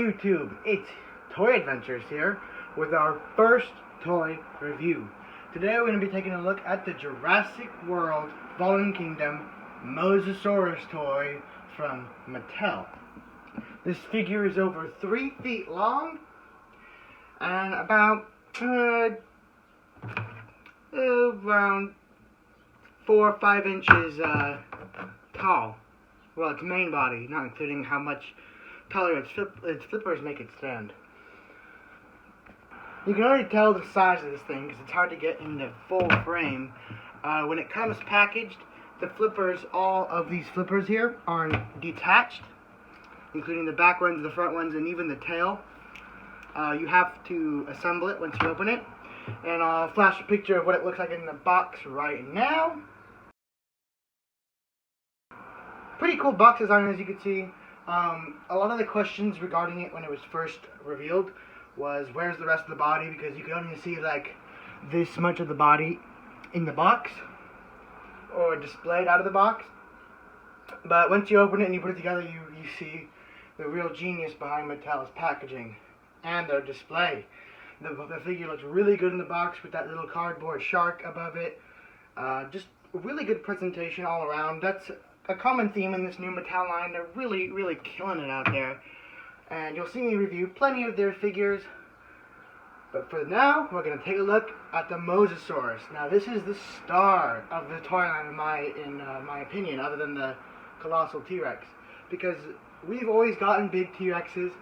YouTube? It's Toy Adventures here with our first toy review. Today we're going to be taking a look at the Jurassic World Fallen Kingdom Mosasaurus toy from Mattel. This figure is over 3 feet long and about around 4 or 5 inches tall. Well, its main body, not including how much taller its flippers make it stand. You can already tell the size of this thing because it's hard to get in the full frame. When it comes packaged, the flippers, all of these flippers here, are detached, including the back ones, the front ones, and even the tail. You have to assemble it once you open it. And I'll flash a picture of what it looks like in the box right now. Pretty cool box design, as you can see. A lot of the questions regarding it when it was first revealed was where's the rest of the body, because you could only see like this much of the body in the box or displayed out of the box. But once you open it and you put it together, you see the real genius behind Mattel's packaging and their display. The figure looks really good in the box with that little cardboard shark above it. Just a really good presentation all around. That's a common theme in this new Mattel line. They're really, really killing it out there. And you'll see me review plenty of their figures. But for now, we're going to take a look at the Mosasaurus. Now, this is the star of the toy line in my opinion, other than the colossal T-Rex. Because we've always gotten big T-Rexes.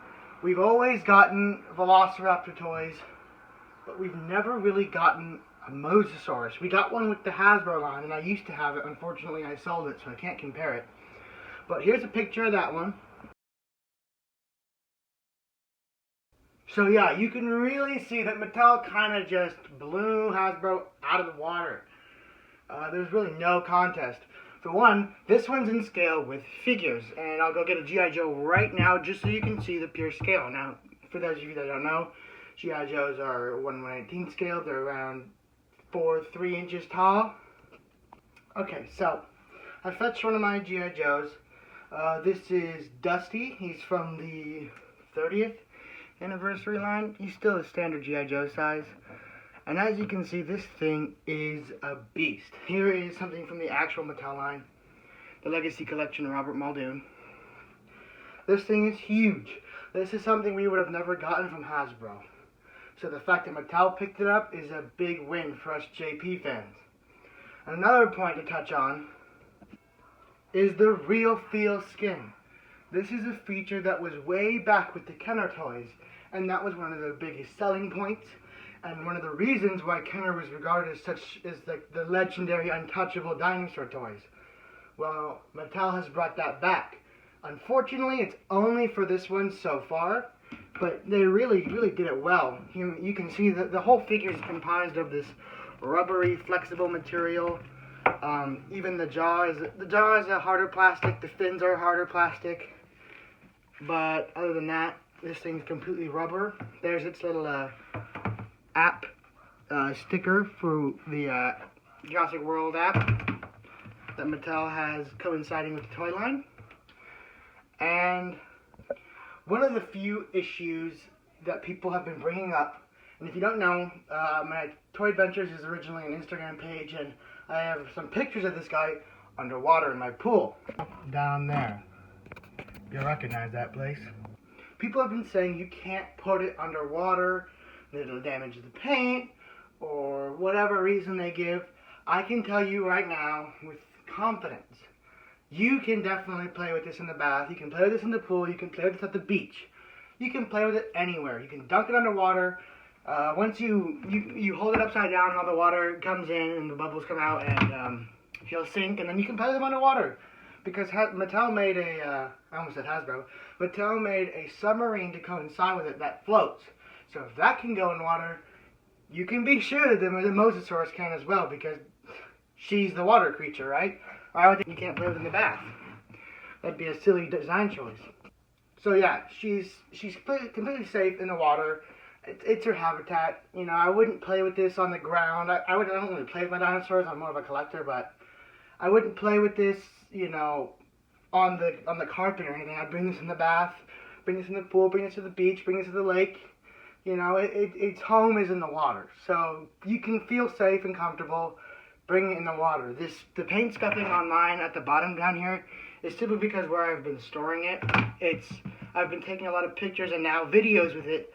We've always gotten Velociraptor toys. But we've never really gotten a Mosasaurus. We got one with the Hasbro line, and I used to have it. Unfortunately, I sold it, so I can't compare it. But here's a picture of that one. So yeah, you can really see that Mattel kind of just blew Hasbro out of the water. There's really no contest. For one, this one's in scale with figures, and I'll go get a G.I. Joe right now just so you can see the pure scale. Now, for those of you that don't know, G.I. Joes are 1/118 scale. They're around 3 inches tall. Okay, so I fetched one of my G.I. Joes. This is Dusty. He's from the 30th anniversary line. He's still a standard G.I. Joe size. And as you can see, this thing is a beast. Here is something from the actual Mattel line, the Legacy Collection Robert Muldoon. This thing is huge. This is something we would have never gotten from Hasbro. So the fact that Mattel picked it up is a big win for us JP fans. Another point to touch on is the real feel skin. This is a feature that was way back with the Kenner toys, and that was one of the biggest selling points, and one of the reasons why Kenner was regarded as the legendary untouchable dinosaur toys. Well, Mattel has brought that back. Unfortunately, it's only for this one so far, but they really, really did it well. You can see that the whole figure is comprised of this rubbery, flexible material. Even the jaw is a harder plastic. The fins are harder plastic. But other than that, this thing's completely rubber. There's its little app sticker for the Jurassic World app that Mattel has coinciding with the toy line. And one of the few issues that people have been bringing up, and if you don't know, my Toy Adventures is originally an Instagram page, and I have some pictures of this guy underwater in my pool. Down there. You'll recognize that place. People have been saying you can't put it underwater, that it'll damage the paint, or whatever reason they give. I can tell you right now, with confidence, you can definitely play with this in the bath. You can play with this in the pool. You can play with this at the beach. You can play with it anywhere. You can dunk it underwater. Once you hold it upside down, and all the water comes in and the bubbles come out, and he'll sink, and then you can play with them underwater. Because Mattel made I almost said Hasbro. Mattel made a submarine to coincide with it that floats. So if that can go in water, you can be sure that the Mosasaurus can as well, because she's the water creature, right? I would think you can't play with in the bath. That'd be a silly design choice. So yeah, she's completely safe in the water. It's her habitat. You know, I wouldn't play with this on the ground. I don't really play with my dinosaurs. I'm more of a collector, but I wouldn't play with this, you know, on the carpet or anything. I'd bring this in the bath bring this in the pool, bring this to the beach, bring this to the lake. You know, its home is in the water. So you can feel safe and comfortable bringing it in the water. The paint scuffing on mine at the bottom down here is simply because where I've been storing it. I've been taking a lot of pictures and now videos with it.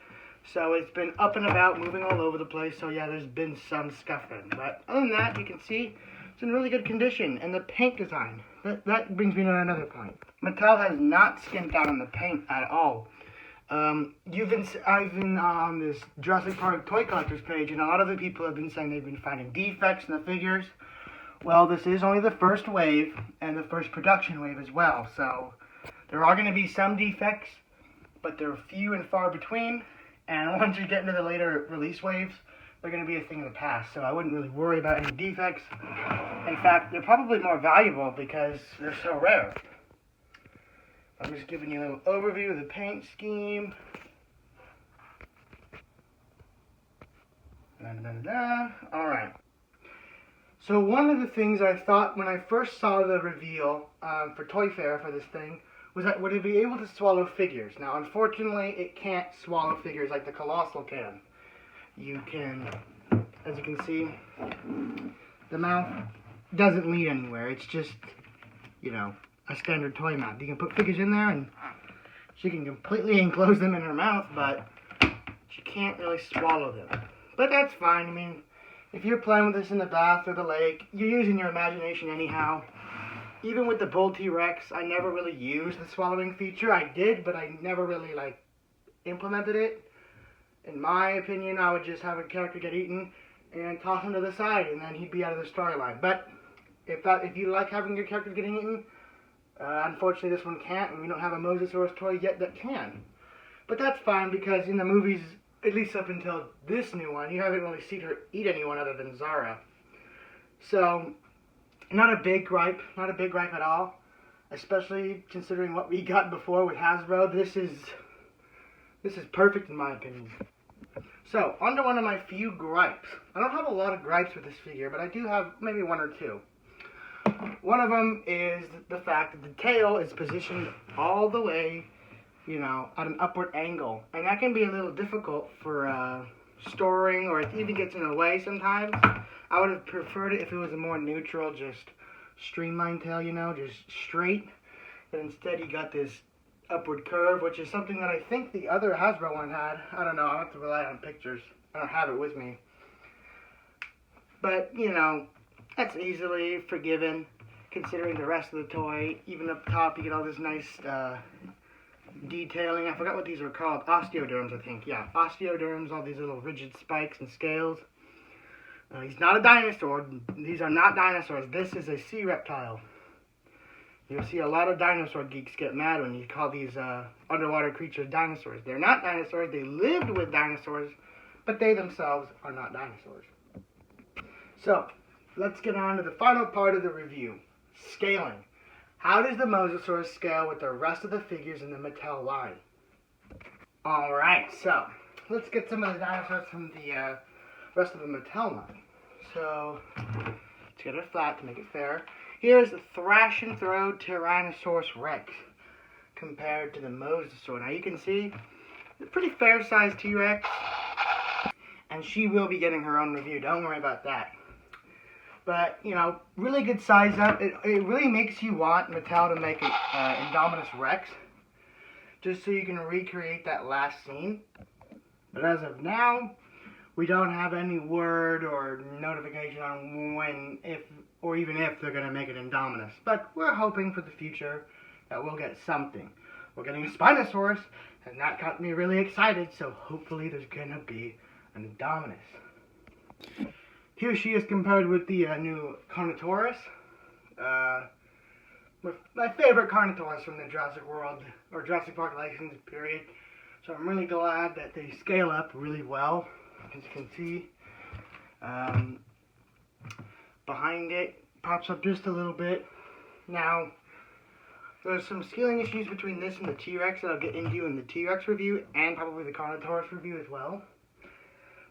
So it's been up and about, moving all over the place. So yeah, there's been some scuffing. But other than that, you can see it's in really good condition. And the paint design, that brings me to another point. Mattel has not skimped out on the paint at all. I've been on this Jurassic Park toy collectors page, and a lot of the people have been saying they've been finding defects in the figures. Well, this is only the first wave, and the first production wave as well. So there are going to be some defects, but they're few and far between. And once you get into the later release waves, they're going to be a thing of the past. So I wouldn't really worry about any defects. In fact, they're probably more valuable because they're so rare. I'm just giving you a little overview of the paint scheme. Alright. So one of the things I thought when I first saw the reveal for Toy Fair for this thing was that would it be able to swallow figures? Now unfortunately it can't swallow figures like the Colossal can. You can, as you can see, the mouth doesn't lead anywhere. It's just, you know, a standard toy mouth. You can put figures in there and she can completely enclose them in her mouth, but she can't really swallow them. But that's fine. I mean, if you're playing with this in the bath or the lake, you're using your imagination anyhow. Even with the Bull T-Rex, I never really used the swallowing feature. I did, but I never really, implemented it. In my opinion, I would just have a character get eaten and toss him to the side, and then he'd be out of the storyline. But if you like having your character getting eaten, unfortunately this one can't, and we don't have a Mosasaurus toy yet that can. But that's fine, because in the movies, at least up until this new one, you haven't really seen her eat anyone other than Zara. So, not a big gripe at all. Especially considering what we got before with Hasbro. This is perfect in my opinion. So, on to one of my few gripes. I don't have a lot of gripes with this figure, but I do have maybe one or two. One of them is the fact that the tail is positioned all the way, you know, at an upward angle. And that can be a little difficult for storing, or it even gets in the way sometimes. I would have preferred it if it was a more neutral, just streamlined tail, you know, just straight. But instead you got this upward curve, which is something that I think the other Hasbro one had. I don't know, I'll have to rely on pictures. I don't have it with me. But, you know, that's easily forgiven, considering the rest of the toy. Even up top, you get all this nice detailing. I forgot what these are called. Osteoderms, I think. Yeah, osteoderms, all these little rigid spikes and scales. He's not a dinosaur. These are not dinosaurs. This is a sea reptile. You'll see a lot of dinosaur geeks get mad when you call these underwater creatures dinosaurs. They're not dinosaurs. They lived with dinosaurs, but they themselves are not dinosaurs. So, let's get on to the final part of the review. Scaling. How does the Mosasaurus scale with the rest of the figures in the Mattel line? Alright, so, let's get some of the dinosaurs from the rest of the Mattel line. So, let's get it flat to make it fair. Here's the Thrash and Throw Tyrannosaurus Rex compared to the Mosasaur. Now you can see, it's a pretty fair-sized T-Rex, and she will be getting her own review. Don't worry about that. But, you know, really good size up. It really makes you want Mattel to make an Indominus Rex, just so you can recreate that last scene. But as of now, we don't have any word or notification on when, if, or even if they're going to make it Indominus. But we're hoping for the future that we'll get something. We're getting a Spinosaurus, and that got me really excited, so hopefully there's going to be an Indominus. Here she is compared with the new Carnotaurus. My favorite Carnotaurus from the Jurassic World, or Jurassic Park license period. So I'm really glad that they scale up really well. As you can see, behind it pops up just a little bit. Now, there's some scaling issues between this and the T-Rex that I'll get into in the T-Rex review, and probably the Carnotaurus review as well.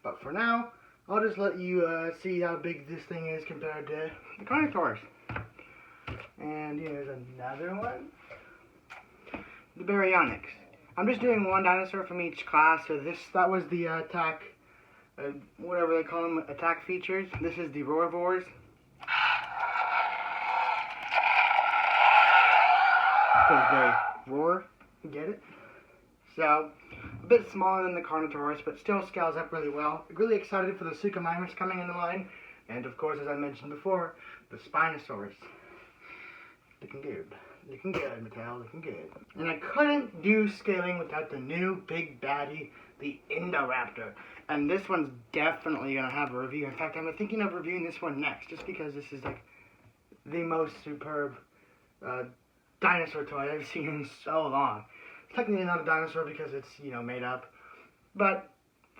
But for now, I'll just let you see how big this thing is compared to the Carnotaurus. And here's another one. The Baryonyx. I'm just doing one dinosaur from each class. So that was the attack, whatever they call them, attack features. This is the roarivores. Because they roar, you get it? So, a bit smaller than the Carnotaurus, but still scales up really well. Really excited for the Suchomimus coming in the line. And of course, as I mentioned before, the Spinosaurus. Looking good. Looking good, Mattel. Looking good. And I couldn't do scaling without the new big baddie, the Indo Raptor. And this one's definitely going to have a review. In fact, I'm thinking of reviewing this one next, just because this is like the most superb dinosaur toy I've seen in so long. It's technically not a dinosaur because it's, you know, made up. But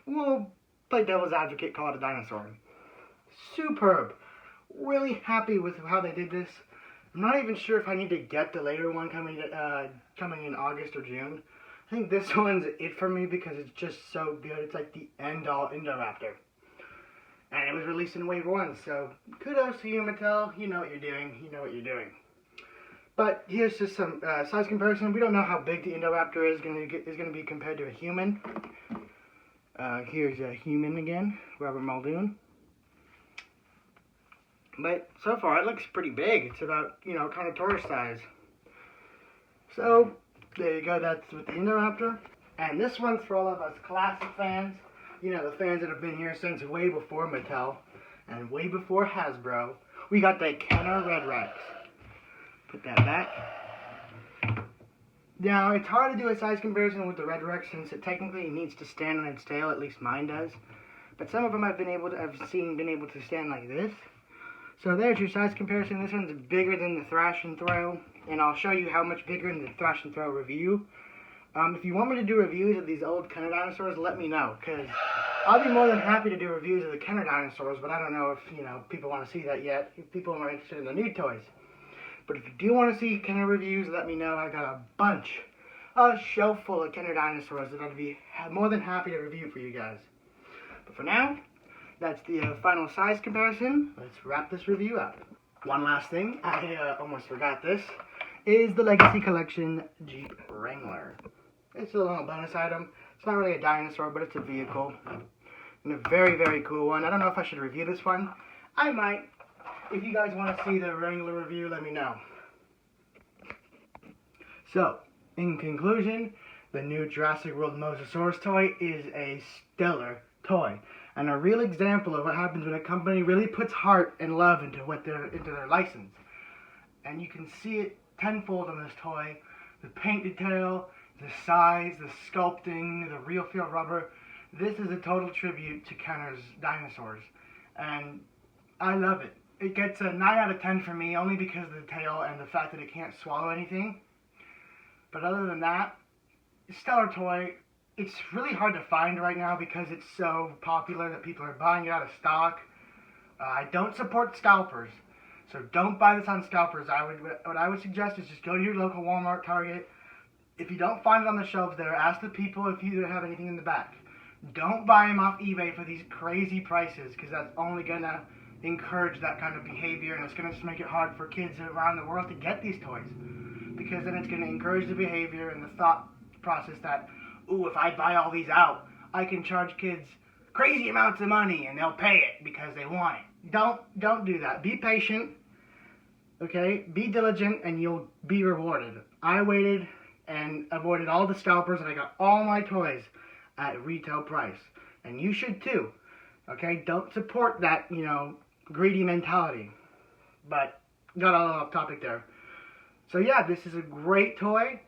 we'll play devil's advocate, call it a dinosaur. Superb. Really happy with how they did this. I'm not even sure if I need to get the later one coming in August or June. I think this one's it for me because it's just so good. It's like the end-all Indo Raptor. And it was released in Wave 1, so kudos to you, Mattel. You know what you're doing. You know what you're doing. But here's just some size comparison. We don't know how big the Indo Raptor is going to be compared to a human. Here's a human again, Robert Muldoon. But so far, it looks pretty big. It's about, you know, kind of Taurus size. So, there you go. That's with the Indo Raptor. And this one's for all of us classic fans. You know, the fans that have been here since way before Mattel. And way before Hasbro. We got the Kenner Red Rex. Put that back. Now, it's hard to do a size comparison with the Red Rex since it technically needs to stand on its tail. At least mine does. But some of them I've seen been able to stand like this. So there's your size comparison. This one's bigger than the Thrash and Throw, and I'll show you how much bigger in the Thrash and Throw review. If you want me to do reviews of these old Kenner dinosaurs, let me know, because I'll be more than happy to do reviews of the Kenner dinosaurs, but I don't know if, you know, people want to see that yet, if people are interested in the new toys. But if you do want to see Kenner reviews, let me know. I got a shelf full of Kenner dinosaurs that I'd be more than happy to review for you guys. But for now, that's the final size comparison. Let's wrap this review up. One last thing, I almost forgot this, is the Legacy Collection Jeep Wrangler. It's a little bonus item. It's not really a dinosaur, but it's a vehicle. And a very, very cool one. I don't know if I should review this one. I might. If you guys want to see the Wrangler review, let me know. So, in conclusion, the new Jurassic World Mosasaurus toy is a stellar toy. And a real example of what happens when a company really puts heart and love into their license. And you can see it tenfold on this toy. The paint detail, the size, the sculpting, the real feel rubber. This is a total tribute to Kenner's dinosaurs. And I love it. It gets a 9 out of 10 for me, only because of the tail and the fact that it can't swallow anything. But other than that, stellar toy. It's really hard to find right now because it's so popular that people are buying it out of stock. I don't support scalpers, so don't buy this on scalpers. What I would suggest is just go to your local Walmart, Target. If you don't find it on the shelves there, ask the people if you have anything in the back. Don't buy them off eBay for these crazy prices, because that's only going to encourage that kind of behavior, and it's going to just make it hard for kids around the world to get these toys. Because then it's going to encourage the behavior and the thought process that, ooh, if I buy all these out, I can charge kids crazy amounts of money and they'll pay it because they want it. Don't do that. Be patient, okay? Be diligent and you'll be rewarded. I waited and avoided all the scalpers and I got all my toys at retail price. And you should too, okay? Don't support that, you know, greedy mentality. But got all off topic there. So yeah, this is a great toy.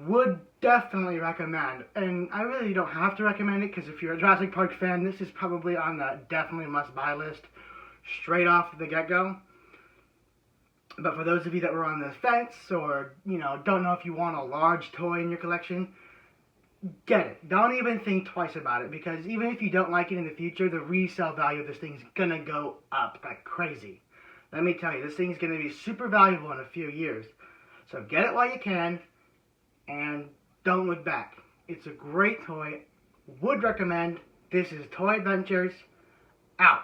Would definitely recommend, and I really don't have to recommend it because if you're a Jurassic Park fan, this is probably on the definitely must-buy list straight off the get-go. But for those of you that were on the fence or, you know, don't know if you want a large toy in your collection, get it. Don't even think twice about it because even if you don't like it in the future, the resale value of this thing is going to go up like crazy. Let me tell you, this thing is going to be super valuable in a few years. So get it while you can. And don't look back. It's a great toy. Would recommend. This is Toy Adventures. Out.